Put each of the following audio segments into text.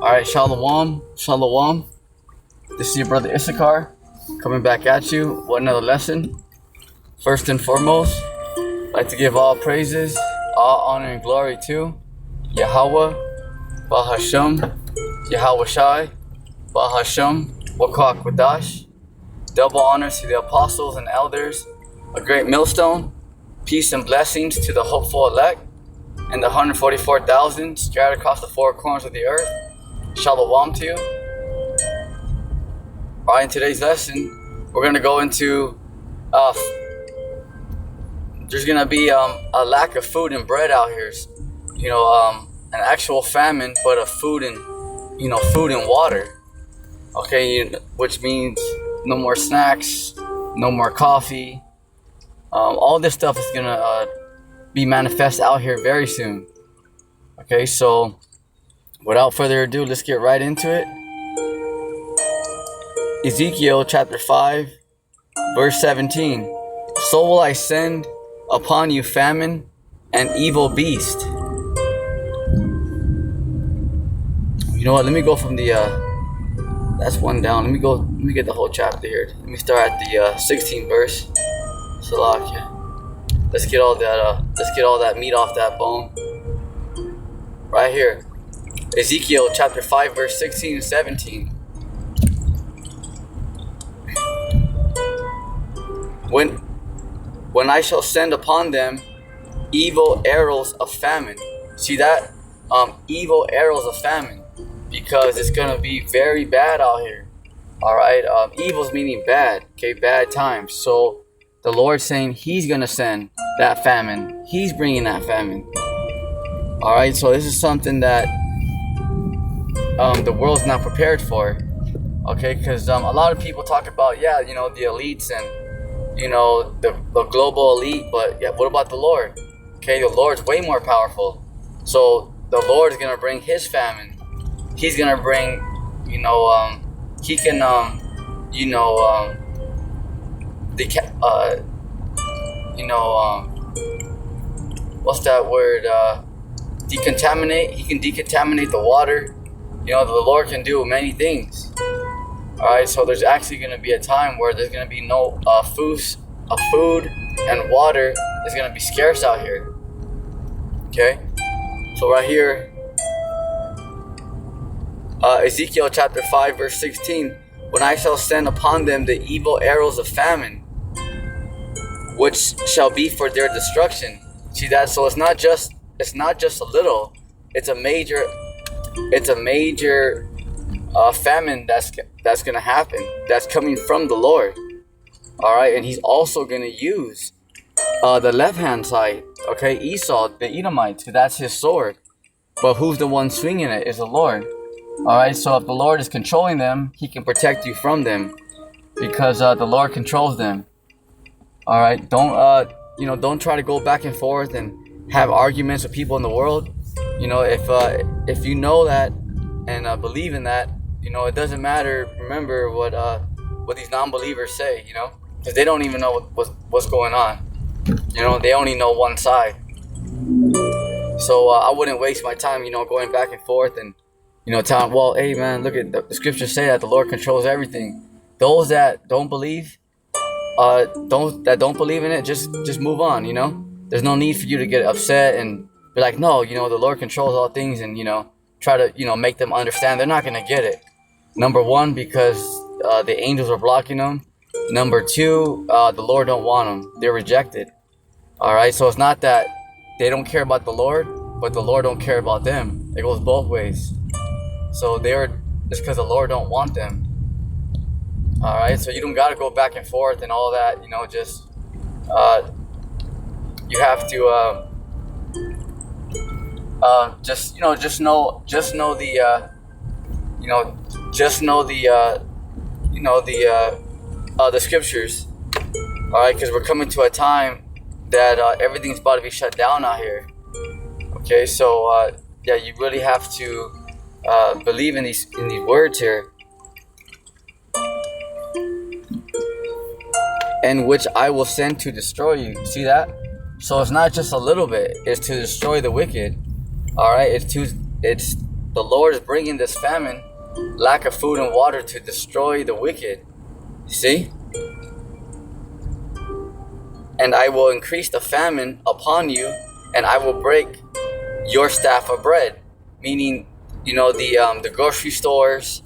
Alright, Shalom, Shalom. This is your brother Issachar coming back at you with another lesson. First and foremost, I'd like to give all praises, all honor and glory to Yahweh, Bahasham, Yahweh Shai, Bahasham, Wakak Wadash. Double honors to the apostles and elders, a great millstone. Peace and blessings to the hopeful elect and the 144,000 scattered across the four corners of the earth. Shalom to you. Alright, in today's lesson, we're going to go into there's going to be a lack of food and bread out here. An actual famine, but of food and food and water. Okay, which means no more snacks, no more coffee. All this stuff is going to be manifest out here very soon. Okay, so without further ado, let's get right into it. Ezekiel chapter 5, verse 17. So will I send upon you famine and evil beast. You know what? Let me go from the that's one down. Let me get the whole chapter here. Let me start at the 16th verse. Salakia. Let's get all that meat off that bone. Right here. Ezekiel chapter 5 verse 16 and 17. When I shall send upon them evil arrows of famine. See that? Evil arrows of famine. Because it's gonna be very bad out here. Alright? Evil's meaning bad. Okay, bad times. So the Lord's saying He's gonna send that famine. He's bringing that famine. Alright, so this is something that the world's not prepared for. Okay, because a lot of people talk about, the elites and, the global elite. But yeah, what about the Lord? Okay, the Lord's way more powerful. So the Lord's gonna bring His famine. He's gonna bring, He can, what's that word? Decontaminate. He can decontaminate the water. The Lord can do many things. Alright, so there's actually going to be a time where there's going to be no food and water is going to be scarce out here. Okay? So right here, Ezekiel chapter 5 verse 16. When I shall send upon them the evil arrows of famine, which shall be for their destruction. See that? So it's not just a little. It's a major famine that's gonna happen. That's coming from the Lord. All right, and He's also gonna use the left hand side. Okay, Esau, the Edomites, that's his sword. But who's the one swinging it? Is the Lord. All right, so if the Lord is controlling them, He can protect you from them, because the Lord controls them. All right, don't try to go back and forth and have arguments with people in the world. If you know that and believe in that, it doesn't matter. Remember what these non-believers say, because they don't even know what's going on. They only know one side. So I wouldn't waste my time, going back and forth and telling, well, hey man, look at the scriptures say that the Lord controls everything. Those that don't believe, don't believe in it, just move on. There's no need for you to get upset and be like, no, the Lord controls all things, and try to make them understand. They're not gonna get it. Number one, because the angels are blocking them. Number two, the Lord don't want them. They're rejected. All right, so it's not that they don't care about the Lord, but the Lord don't care about them. It goes both ways. So it's because the Lord don't want them. All right, so you don't got to go back and forth and all that. You have to the scriptures. All right, because we're coming to a time that everything's about to be shut down out here. Okay, so you really have to believe in these words here. And which I will send to destroy you. See that? So it's not just a little bit. It's to destroy the wicked. All right. It's the Lord is bringing this famine, lack of food and water, to destroy the wicked. See? And I will increase the famine upon you, and I will break your staff of bread. Meaning, the grocery stores,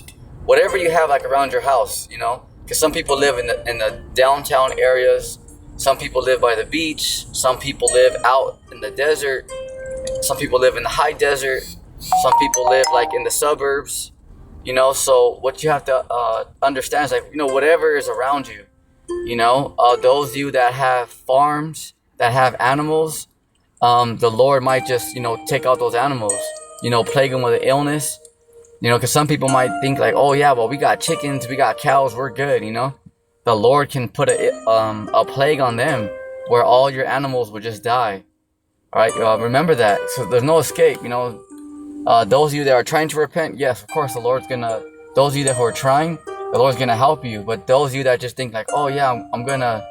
whatever you have like around your house, because some people live in the downtown areas, some people live by the beach, some people live out in the desert, some people live in the high desert, some people live like in the suburbs, so what you have to understand is like, whatever is around you, those of you that have farms, that have animals, the Lord might just, take out those animals, plague them with an illness, because some people might think like, oh yeah, well, we got chickens, we got cows, we're good, The Lord can put a plague on them where all your animals would just die. All right, remember that. So there's no escape, Those of you that are trying to repent, yes, of course, the Lord's gonna, those of you that who are trying, the Lord's gonna help you. But those of you that just think like, oh yeah, I'm gonna,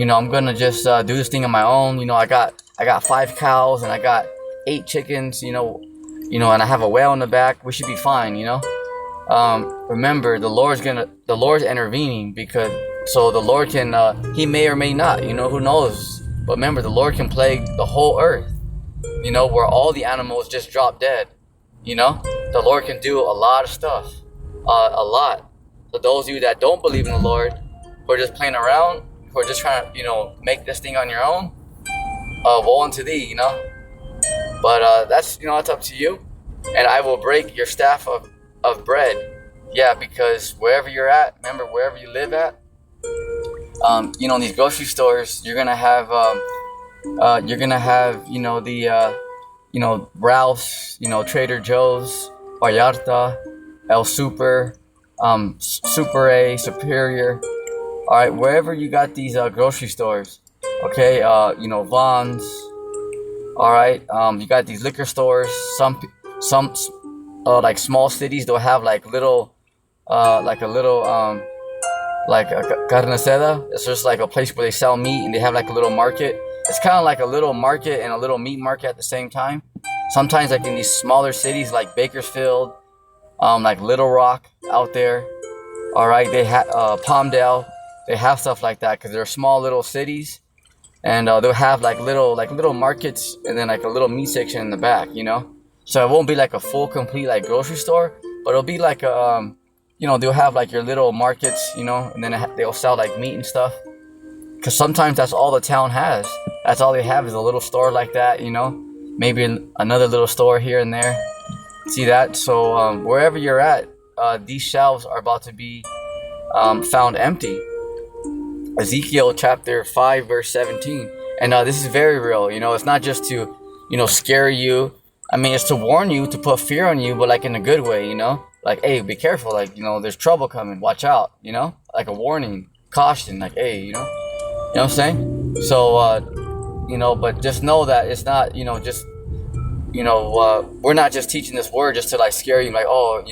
I'm gonna just do this thing on my own. I got 5 cows and I got 8 chickens. And I have a whale in the back. We should be fine. Remember, the Lord's intervening, because so the Lord can, He may or may not. Who knows? But remember, the Lord can plague the whole earth. Where all the animals just drop dead. The Lord can do a lot of stuff, a lot. So those of you that don't believe in the Lord, who are just playing around, who are just trying to, make this thing on your own, woe unto thee, But that's, that's up to you. And I will break your staff of bread. Yeah, because wherever you're at, remember, wherever you live at, in these grocery stores, you're gonna have, Ralph's, Trader Joe's, Vallarta, El Super, Super A, Superior. All right, wherever you got these grocery stores, okay, Vons. All right, you got these liquor stores. Some like small cities, they'll have like little, like a carne asada. It's just like a place where they sell meat and they have like a little market. It's kind of like a little market and a little meat market at the same time. Sometimes like in these smaller cities like Bakersfield, like Little Rock out there. All right, they have Palmdale. They have stuff like that because they're small little cities, and they'll have like little markets and then like a little meat section in the back. So it won't be like a full complete like grocery store, but it'll be like a they'll have like your little markets, and then they'll sell like meat and stuff. Because sometimes that's all the town has. That's all they have is a little store like that, maybe another little store here and there. See that? So wherever you're at, these shelves are about to be found empty. Ezekiel chapter 5 verse 17. And this is very real. It's not just to scare you. I mean, it's to warn you, to put fear on you, but like in a good way. Like, hey, be careful, like, there's trouble coming, watch out, like a warning, caution, like, hey, you know what I'm saying? So but just know that it's not just we're not just teaching this word just to like scare you, like, oh,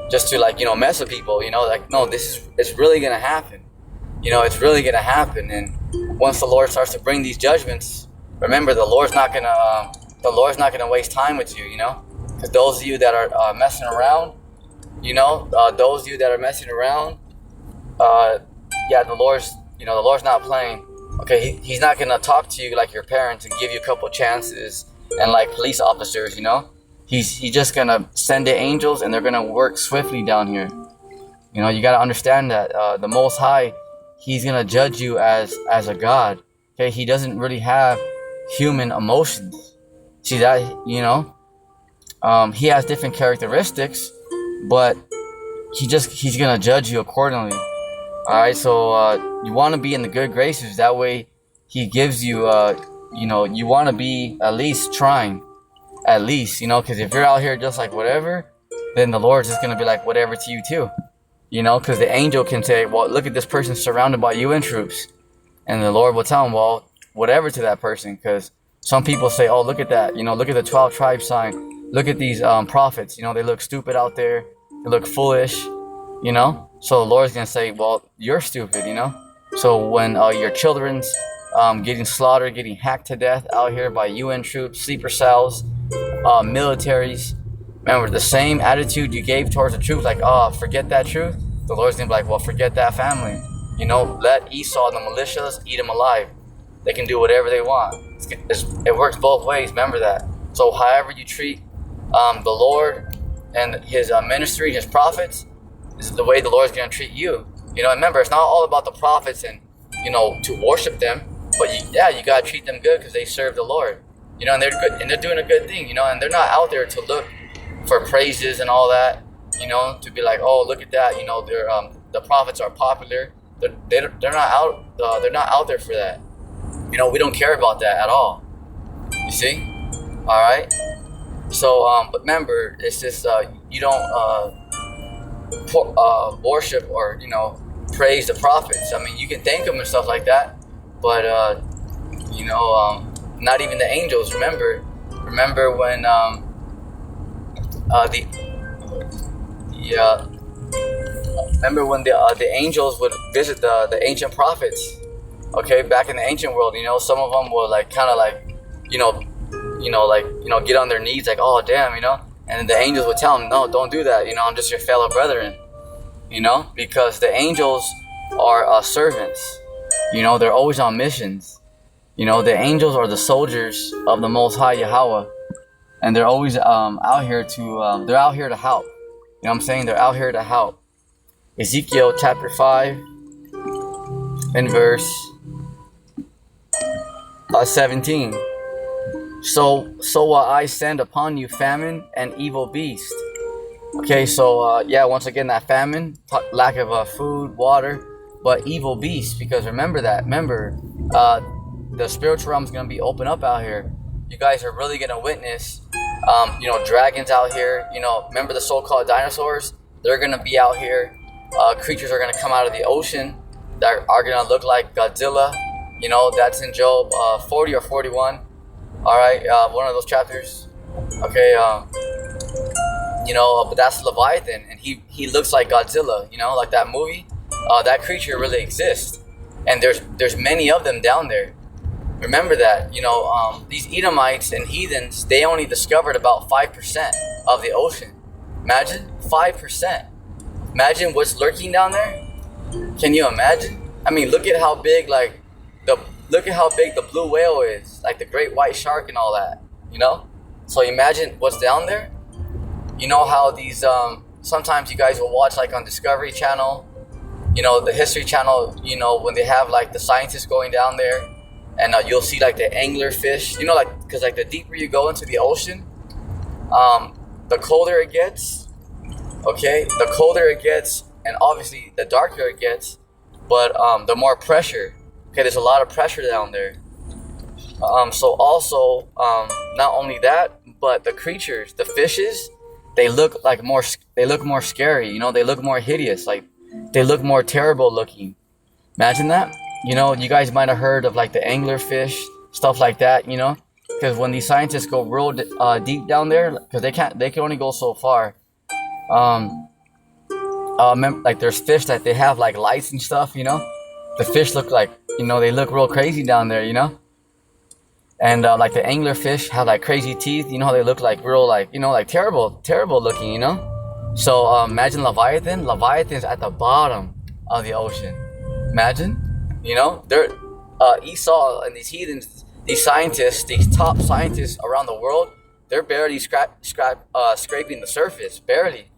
just to like mess with people, like, no, it's really gonna happen. It's really gonna happen. And once the Lord starts to bring these judgments, remember, the Lord's not gonna waste time with you, because those of you that are messing around, those of you that are messing around, yeah, the Lord's not playing. Okay, he's not gonna talk to you like your parents and give you a couple chances and like police officers, He's just gonna send the angels and they're gonna work swiftly down here. You gotta understand that the Most High, He's gonna judge you as a God. Okay, He doesn't really have human emotions. See that? He has different characteristics, but he's gonna judge you accordingly. All right, so you want to be in the good graces. That way, He gives you, you want to be at least trying, at least, because if you're out here just like whatever, then the Lord's just gonna be like whatever to you too, because the angel can say, well, look at this person surrounded by UN troops, and the Lord will tell him, well, whatever to that person, because some people say, oh, look at that, look at the 12 tribe sign, look at these prophets, they look stupid out there, they look foolish, So the Lord's gonna say, well, you're stupid, So when your children's getting slaughtered, getting hacked to death out here by UN troops, sleeper cells, militaries, Remember, the same attitude you gave towards the truth, like, oh, forget that truth. The Lord's gonna be like, well, forget that family. Let Esau and the militias eat them alive. They can do whatever they want. It works both ways. Remember that. So, however you treat the Lord and His ministry, His prophets, is the way the Lord's gonna treat you. Remember, it's not all about the prophets and to worship them, but you gotta treat them good because they serve the Lord. And they're good and they're doing a good thing. And they're not out there to look for praises and all that. To be like, oh, look at that. They're the prophets are popular. They're not out. They're not out there for that. We don't care about that at all. You see? All right. So, but remember, it's just you don't worship or praise the prophets. I mean, you can thank them and stuff like that, but not even the angels. Remember when remember when the angels would visit the ancient prophets. Okay, back in the ancient world, some of them would get on their knees, like, oh damn, and the angels would tell them, no, don't do that. I'm just your fellow brethren. Because the angels are servants. They're always on missions. The angels are the soldiers of the Most High Yahweh, and they're always out here to they're out here to help. What I'm saying? They're out here to help. Ezekiel chapter 5 and verse 17. So will I send upon you famine and evil beast. Okay, so once again, that famine, lack of food, water, but evil beast, because remember, the spiritual realm is going to be open up out here. You guys are really going to witness, dragons out here. Remember the so-called dinosaurs? They're going to be out here. Creatures are going to come out of the ocean that are going to look like Godzilla. That's in Job 40 or 41. All right, one of those chapters. Okay, but that's Leviathan, and he looks like Godzilla. Like that movie. That creature really exists, and there's many of them down there. Remember that. These Edomites and heathens, they only discovered about 5% of the ocean. Imagine 5%. Imagine what's lurking down there. Can you imagine? I mean, look at how big the blue whale is, like the great white shark and all that. So imagine what's down there. How these sometimes you guys will watch, like on Discovery Channel, the History Channel, when they have like the scientists going down there, and you'll see like the angler fish, because like the deeper you go into the ocean, the colder it gets. Okay, the colder it gets, and obviously the darker it gets, but the more pressure. Okay, there's a lot of pressure down there. So also, not only that, but the creatures, the fishes, they look more scary. They look more hideous. Like they look more terrible looking. Imagine that. You guys might have heard of like the anglerfish, stuff like that. Because when these scientists go real deep down there, because they can only go so far. Like there's fish that they have like lights and stuff. The fish look like they look real crazy down there. And like the anglerfish have like crazy teeth. How they look like real like terrible looking. So imagine Leviathan. Leviathan's at the bottom of the ocean. Imagine. They're Esau and these heathens, these scientists, these top scientists around the world, they're barely scraping the surface, barely.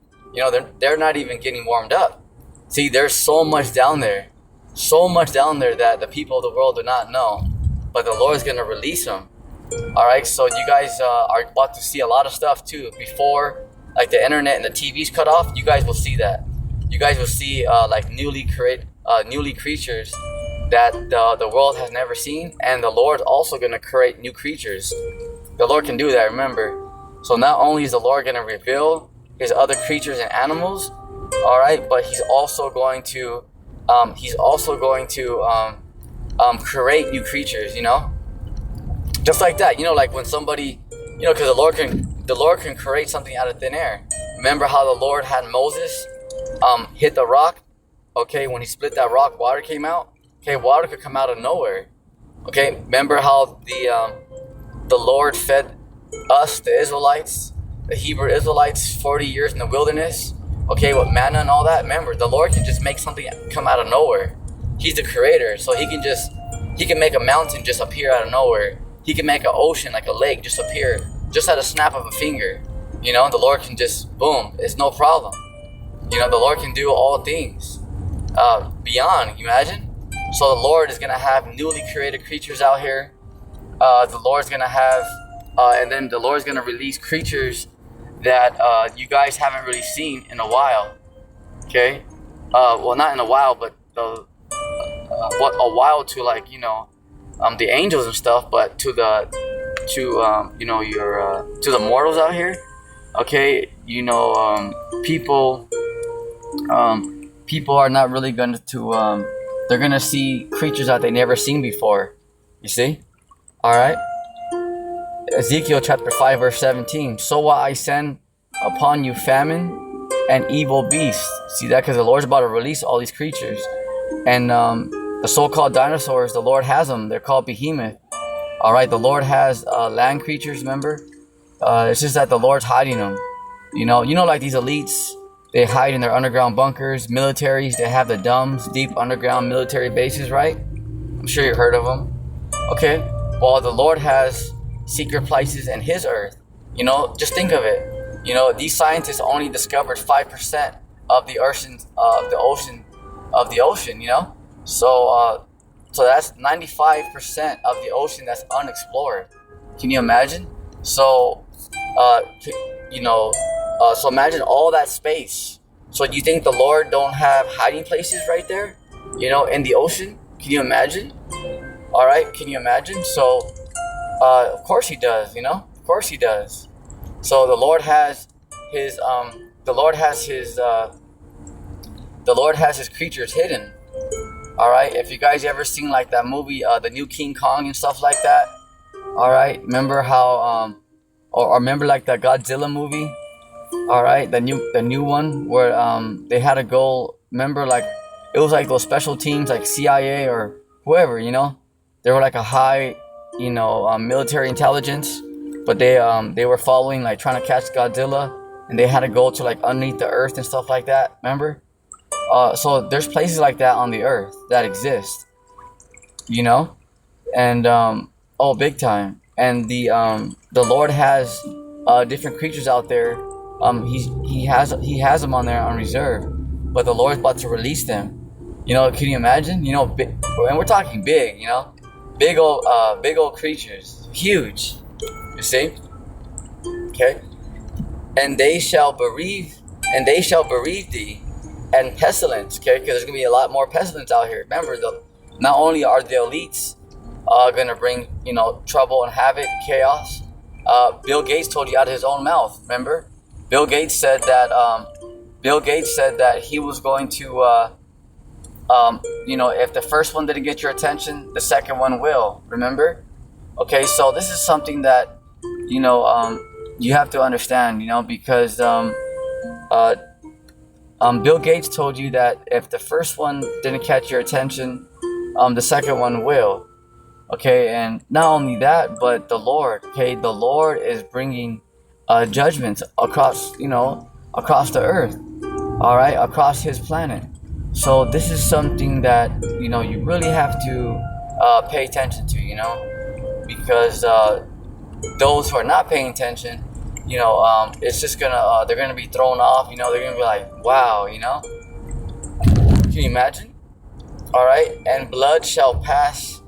They're not even getting warmed up. See, there's so much down there that the people of the world do not know, but the Lord's gonna release them. All right, so you guys are about to see a lot of stuff too. Before, like the internet and the TV's cut off, you guys will see that. You guys will see like newly creatures that the world has never seen, and the Lord's also going to create new creatures. The Lord can do that, remember. So not only is the Lord going to reveal his other creatures and animals, all right, but he's also going to create new creatures, just like that. Like when somebody, because the Lord can create something out of thin air. Remember how the Lord had Moses hit the rock? Okay, when he split that rock, water came out. Okay, water could come out of nowhere. Okay, remember how the Lord fed us, the Israelites, the Hebrew Israelites 40 years in the wilderness, okay, with manna and all that. Remember, the Lord can just make something come out of nowhere. He's the creator, so he can make a mountain just appear out of nowhere. He can make an ocean, like a lake, just appear just at a snap of a finger. The Lord can just, boom, it's no problem. The Lord can do all things beyond, you imagine? So the Lord is going to have newly created creatures out here. The Lord's going to have, and then the Lord's going to release creatures that you guys haven't really seen in a while. Okay? Well, not in a while, but a while to the angels and stuff, but to the mortals out here. Okay, people are not really going to they're going to see creatures that they never seen before. You see? All right. Ezekiel chapter 5 verse 17. So will I send upon you famine and evil beasts. See that? Because the Lord's about to release all these creatures. And the so-called dinosaurs, the Lord has them. They're called behemoth. All right. The Lord has land creatures, remember? It's just that the Lord's hiding them. Like these elites, they hide in their underground bunkers. Militaries, they have the DUMBs, deep underground military bases, right? I'm sure you've heard of them. Okay. Well, the Lord has secret places in His earth. Just think of it. These scientists only discovered 5% of the ocean. So that's 95% of the ocean that's unexplored. Can you imagine? So imagine all that space. So you think the Lord don't have hiding places right there, in the ocean? Can you imagine? All right, can you imagine? So, of course He does. Of course He does. So the Lord has His creatures hidden. All right. If you guys ever seen like that movie, the new King Kong and stuff like that. All right. Remember how or remember like that Godzilla movie? All right, the new one where they had to go. Remember, like it was like those special teams, like CIA or whoever. They were like a high, military intelligence, but they were following, like trying to catch Godzilla, and they had to go to like underneath the earth and stuff like that. Remember? So there's places like that on the earth that exist. And big time. And the Lord has different creatures out there. He has them on there on reserve, but the Lord's about to release them. Can you imagine? Big, and we're talking big. Big old creatures, huge. You see? Okay. And they shall bereave thee, and pestilence. Okay, because there's gonna be a lot more pestilence out here. Remember, not only are the elites gonna bring trouble and havoc, chaos. Bill Gates told you out of his own mouth. Remember? Bill Gates said that he was going to, if the first one didn't get your attention, the second one will. Remember? Okay, so this is something that, you have to understand, because Bill Gates told you that if the first one didn't catch your attention, the second one will. Okay, and not only that, but the Lord is bringing judgments across the earth, all right, across His planet. So this is something that you really have to pay attention to, because those who are not paying attention, it's just they're gonna be thrown off. They're gonna be like, wow, Can you imagine? All right, and blood shall pass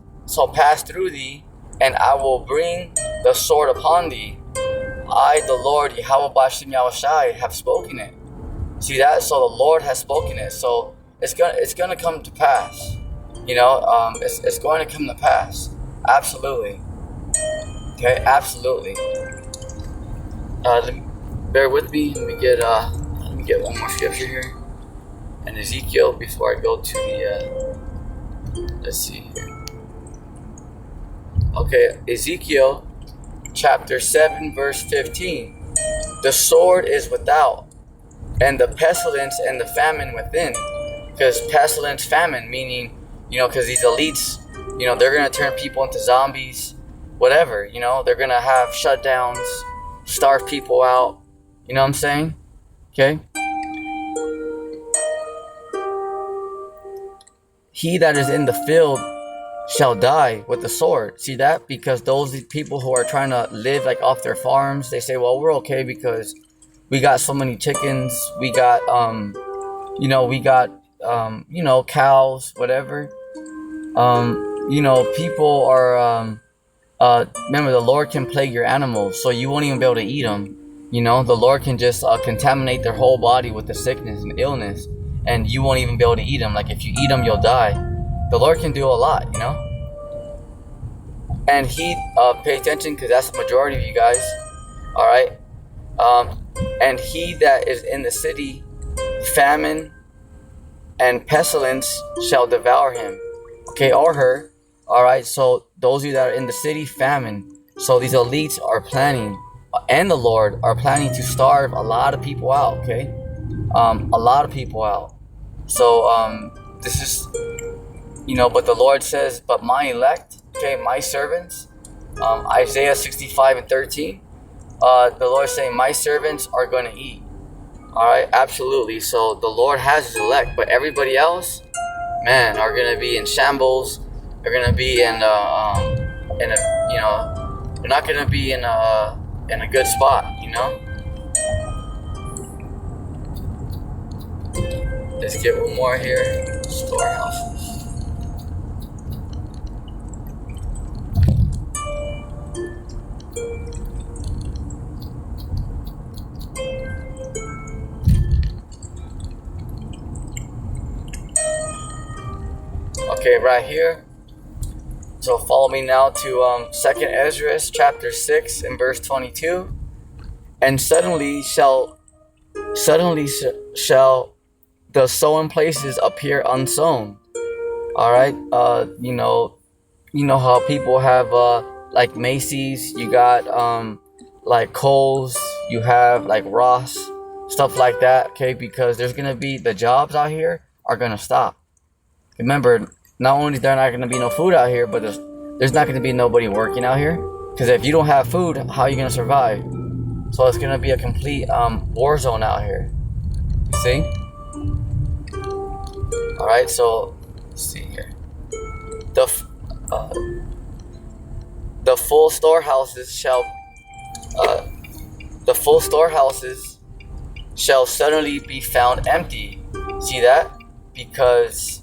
through thee, and I will bring the sword upon thee. I, the Lord, Yahweh Bashim Yahushai, have spoken it. See that? So the Lord has spoken it. So it's gonna come to pass. It's going to come to pass. Absolutely. Okay, absolutely. Bear with me. Let me get one more scripture here. And Ezekiel before I go to the. Let's see here. Okay, Ezekiel chapter 7 verse 15. The sword is without, and the pestilence and the famine within. Because pestilence, famine, meaning, because these elites, they're going to turn people into zombies, whatever, they're going to have shutdowns, starve people out, You know what I'm saying? Okay. He that is in the field shall die with the sword. See that? Because those people who are trying to live like off their farms, they say, well, we're okay because we got so many chickens, we got we got cows, whatever. People are remember, the Lord can plague your animals, so you won't even be able to eat them. The Lord can just contaminate their whole body with the sickness and illness, and you won't even be able to eat them. Like if you eat them, you'll die. The Lord can do a lot, And He, pay attention, because that's the majority of you guys. All right. And he that is in the city, famine and pestilence shall devour him. Okay, or her. All right. So those of you that are in the city, famine. So these elites are planning, and the Lord are planning to starve a lot of people out. Okay, a lot of people out. So this is, but the Lord says, but my elect, okay, my servants. Isaiah 65:13. The Lord saying, my servants are going to eat. All right, absolutely. So the Lord has His elect, but everybody else, man, are going to be in shambles. They're going to be in a they're not going to be in a good spot. Let's get one more here. Storehouses. Okay, right here. So follow me now to 2 Esdras chapter 6 and verse 22. And suddenly shall the sown places appear unsown. All right. You know how people have like Macy's. You got like Kohl's. You have like Ross, stuff like that. Okay, because there's gonna be the jobs out here are gonna stop. Remember, not only is there not going to be no food out here, but there's not going to be nobody working out here. Because if you don't have food, how are you going to survive? So it's going to be a complete war zone out here. See? Alright, so let's see here. The full storehouses shall suddenly be found empty. See that? Because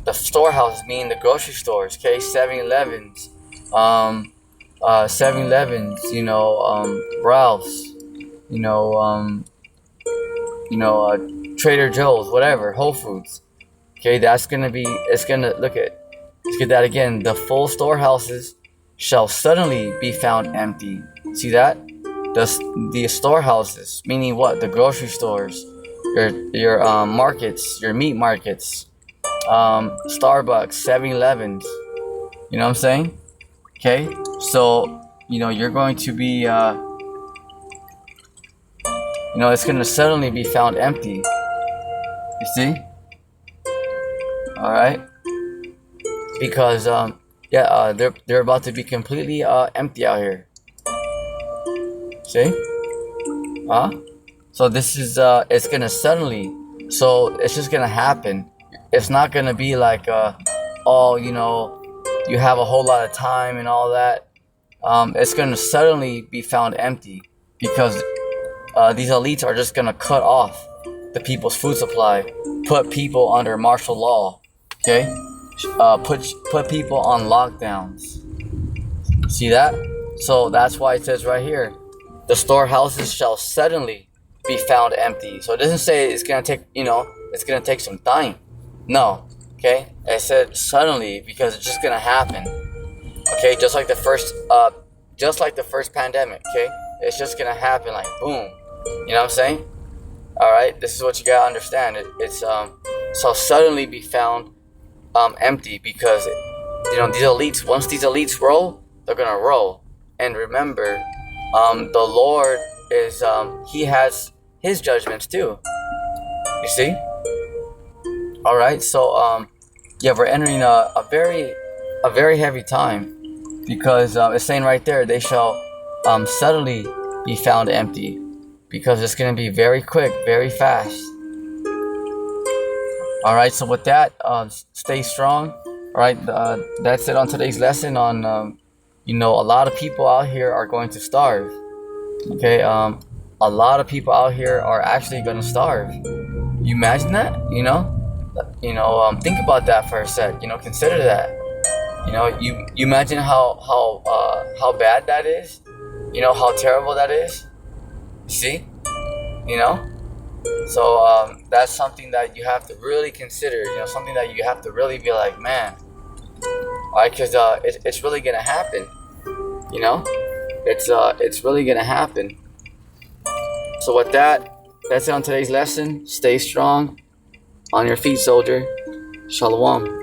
the storehouses mean the grocery stores, okay? 7-Elevens, 7-Elevens, Ralph's, Trader Joe's, whatever, Whole Foods. Okay, let's get that again. The full storehouses shall suddenly be found empty. See that? The storehouses, meaning what? The grocery stores, your markets, your meat markets, Starbucks, 7-Elevens. You know what I'm saying? Okay, so you're going to be it's going to suddenly be found empty. You see? All right, because they're about to be completely empty out here. See? So this is it's gonna suddenly, so it's just gonna happen. It's not gonna be like you have a whole lot of time and all that. It's gonna suddenly be found empty because these elites are just gonna cut off the people's food supply, put people under martial law, okay? Put people on lockdowns. See that? So that's why it says right here, the storehouses shall suddenly be found empty. So it doesn't say it's gonna take it's gonna take some time. No, okay? It said suddenly because it's just gonna happen. Okay, just like the first pandemic, okay? It's just gonna happen like boom. You know what I'm saying? Alright, this is what you gotta understand. It's so suddenly be found empty because these elites, once these elites roll, they're gonna roll. And remember, the Lord is He has His judgments too. You see? Alright, so we're entering a very heavy time because it's saying right there, they shall suddenly be found empty. because it's going to be very quick, very fast. All right, so with that, stay strong. All right, that's it on today's lesson on, a lot of people out here are going to starve. Okay, a lot of people out here are actually going to starve. You imagine that? Think about that for a sec. Consider that. You imagine how bad that is. How terrible that is. See, so that's something that you have to really consider. Something that you have to really be like, man. All right, because it's really gonna happen. It's really gonna happen. So with that, that's it on today's lesson. Stay strong, on your feet, soldier. Shalom.